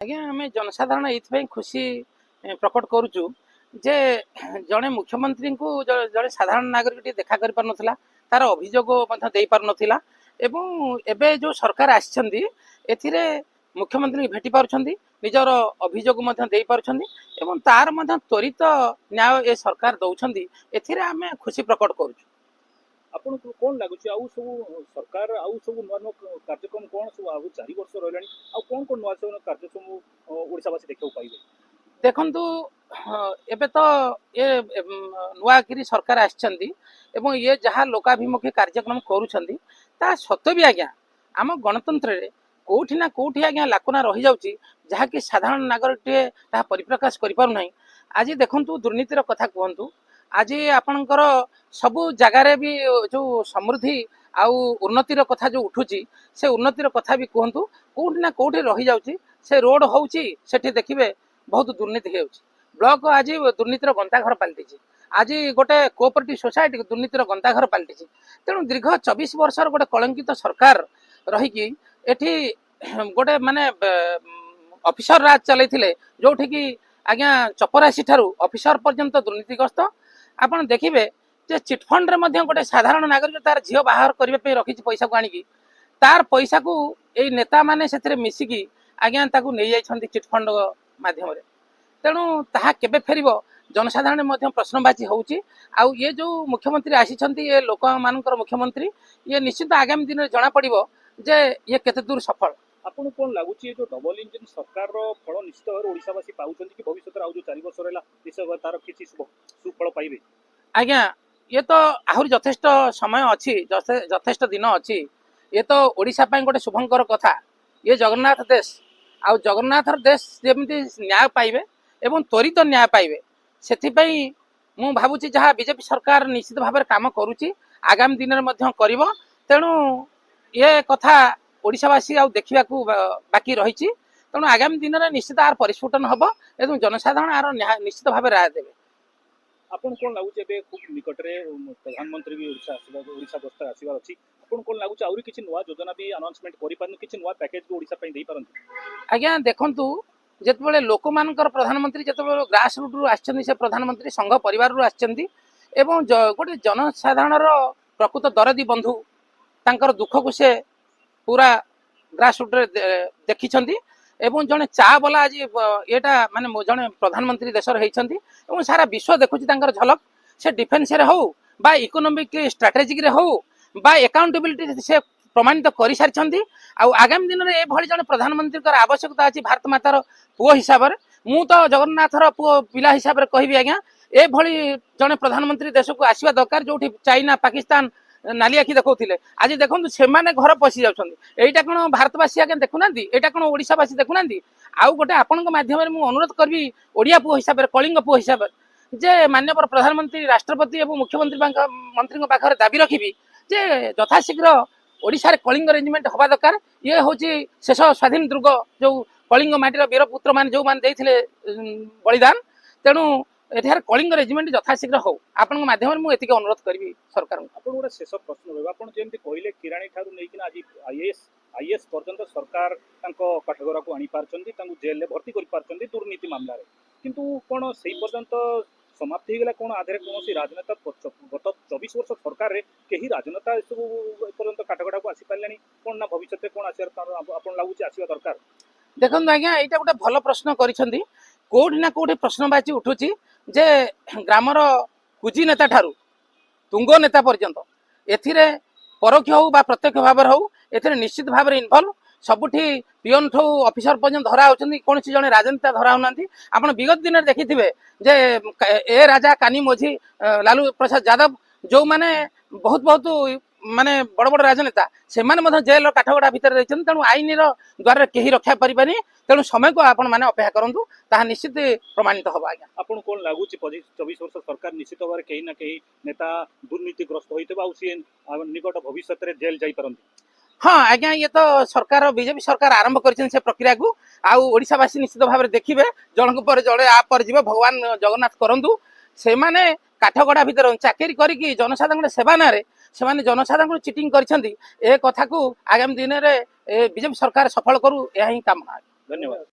आज्ञा आम जनसाधारण ये खुशी प्रकट करुचु जे जड़े मुख्यमंत्री को जड़े साधारण नागरिक देखा कर पार नथिला तार अभियोग दे पार नथिला एवं एबे जो सरकार आछंदी एथिरे मुख्यमंत्री भेटी पारुछंदी निजर अभियोग दे पारुछंदी एवं तार त्वरित न्याय ए सरकार दउछंदी एथिरे आमे खुशी प्रकट करुचु। आपन कोन लागुची आउ सब सरकार आउ सब नुआ नुआ कार्यक्रम कोन सब आउ 4 वर्ष रहलानी आउ कोन कोन नुआ सब कार्यक्रम ओडिसावासी देखौ पाइबे देखंतु एबे तो ये नुआगिरी सरकार आछंदी एवं ये जहाँ लोकाभिमुखी कार्यक्रम करूछंदी ता सत्य भी आज्ञा आम गणतंत्र रे कोठी ना कोठी आज्ञा लाकुना रही जाउची जहाँ कि साधारण नागरिक टे ता परिप्रकाश करि पारु नाही। आज देखंतु दुर्नीतिर कथा कहंतु आज आपणकर सबु जगार भी जो समृद्धि आउ उन्नतिर कथा जो उठुची से उन्नतिर कथा भी कहतु कौटी ना कौटी रही जाउची से रोड होउची सेठी देखिबे बहुत दुर्नीति होउची ब्लॉक आज दुर्नीतिर गंताघर पलटि आज गोटे कोऑपरेटिव सोसाइटी दुर्नीतिर गंताघर पलटि तेणु दीर्घ 24 वर्षर गोटे कलंकित सरकार रही एठी गोटे माने ऑफिसर राज चलैथिले जोठी कि आज्ञा चपरासी ठारू ऑफिसर पर्यंत दुर्नीतिग्रस्त आपण देखिबे जे चिटफंड रे मध्य गोटे साधारण नागरिक तार झियो बाहर करबे पे रखिछि पैसा को आनिकी तार पैसा को ए नेता माने सेतरे मिसिकी आज्ञा ताकू नै जाइछंती चिटफंड माध्यम रे तेणु ताहा केबे फेरिबो जनसाधारण मध्य प्रश्नबाची होउची आउ ये जो मुख्यमंत्री आसीछंती ये लोक मानकर मुख्यमंत्री ये निश्चित आगामी दिन जना पड़िबो जे ये केते दूर सफल। आपन कोन लागुची ये जो डबल इंजन सरकार रो फल निश्चित भाव ओडिसावासी पाउछंती कि भविष्य रे आउ जो 4 वर्ष रहला निश्चित तार किछि सुफल पाइबे आज्ञा ये तो आहुरी यथेष्ट समय अच्छी यथेष्ट दिन अच्छी ये तो ओडिशा पाई गोटे शुभंकर कथा ये जगन्नाथ देश आउ जगन्नाथ देश जमी न्याय पाइबे एवं त्वरित न्याय पाइबे से मु भावुची जहाँ बीजेपी सरकार निश्चित भाव में काम करुच्ची आगामी दिन में करिवो तेणु ये कथा ओडिशावासी आउ देखा बाकी रही तेणु आगामी दिन में निश्चित आर परिस्फुटन हम एवं जनसाधारण आर निश्चित भाव राय देवे। आपन कोन लागुचे बे खूब निकट रे प्रधानमंत्री भी ओडिशा गस्तर आसीबार अछि आपन कोन लागुचे आउरी किछि नुवा योजना भी अनाउंसमेंट करि पारन किछि नुवा पैकेज भी ओडिशा पई देई पारन आज्ञा देखंतु जेतबेले लोक मानकर प्रधानमंत्री जेतबेले ग्रास रूट रु आछंदी से प्रधानमंत्री संघ परिवार रु आछंदी एवं गोटे जनसाधारण रो प्रकृत दरदी बंधु तांकर दुख को से पूरा ग्रास रूट रे देखिछंदी एवं जने चा वाला आज एटा माने जने प्रधानमंत्री देशर होइछंती एवं सारा विश्व देखुची तांकर झलक से डिफेंस रे हो बा इकोनॉमिक स्ट्रेटेजिक रे हो बा अकाउंटेबिलिटी से प्रमाणित कर सारी आगामी दिन में ये जन प्रधानमंत्री आवश्यकता अच्छी भारत मातार पुओ हिसाब से मु तो जगन्नाथर पुओ पिला हिसाब से कहबी आज्ञा ये जने प्रधानमंत्री देश को आसवा दरकार जो चाइना पाकिस्तान नाली आखि देखौथिले आज देखो से घर पशि जाइटा कौन भारतवासी आगे देखुना यहाँ कौन ओडिशावासी देखुना आउ गोटे आपण माध्यम मुझे अनुरोध करी ओडिया पुओ हिसाब से कलिंग पुओ हिसाब से जे माननीय प्रधानमंत्री राष्ट्रपति और मुख्यमंत्री मंत्री पाखे दाबी रखी जे यथाशीघ्र ओडिशा रे कलिंग रेजिमेंट हवा दरकार ये हूँ शेष स्वाधीन दुर्ग जो कलिंग माटीर वीरपुत्र मान जो मैंने देते बलिदान तेणु एठार कलिंग रेजिमेंट यथाशीघ्र हो आपण माध्यम मुझे अनुरोध करी सरकार। आपन गोटे शेष प्रश्न रहा आपन जेमति कहले किराणी ठारू नेकिना आज आईएएस पर्यंत सरकार तांको कठगरा को आनी पारछंती तांको जेल ले भर्ती करि पारछंती दुर्नीति मामला रे किंतु कोन सेही पर्यंत समाप्ति होगा कौन आधार कौन राजनेता गत 24 वर्ष सरकार रे केही राजनेता सब पर्यंत काटगड़ा को आसी पारलेनी कौन ना भविष्य कौन आपन लागुची आसीबा दरकार देखो आज्ञा यहाँ गोटे भल प्रश्न करिसेंती कोठी ना कोठी प्रश्नबाची उठुची जे ग्रामर कुजी नेता ठारू तुंग नेता पर्यंत एथिरे परोक्ष हो बा प्रत्यक्ष भाव हो एथिरे निश्चित भाव में इनवल्व सबुठी पिओन ठू ऑफिसर पर्यंत धरा होचंदी कौन सी जने राजनेता धरा होनांती आपण विगत दिन में देखिथिबे जे ए राजा कानी मोझी लालू प्रसाद यादव जो माने बहुत बहुत माने बड़ बड़ राजनेता से माने जेल काठगड़ा भितर रही तेणु आईन द्वारा कहीं रक्षा करें तेणु समय को आपण मैंने अपेक्षा करूँ ताहा निश्चित प्रमाणित हम आज्ञा। आपन कौन लगुच 24 वर्ष सरकार निश्चित भाव कहीं ना कहीं नेता दुर्नीतिग्रस्त होते निकट भविष्य जेल जापरती। हाँ आज्ञा ये तो सरकार बीजेपी सरकार आरंभ कर प्रक्रिया को आशावासी निश्चित भाव में देखिए जनक पर जड़े आप जीव भगवान जगन्नाथ करूँ से माने काठगड़ा भीतर चाकरी करी जनसाधारण सेवा ना से जनसाधारण चिटिंग कर कथा को आगामी दिन में बीजेपी सरकार सफल करू यह कामना। धन्यवाद।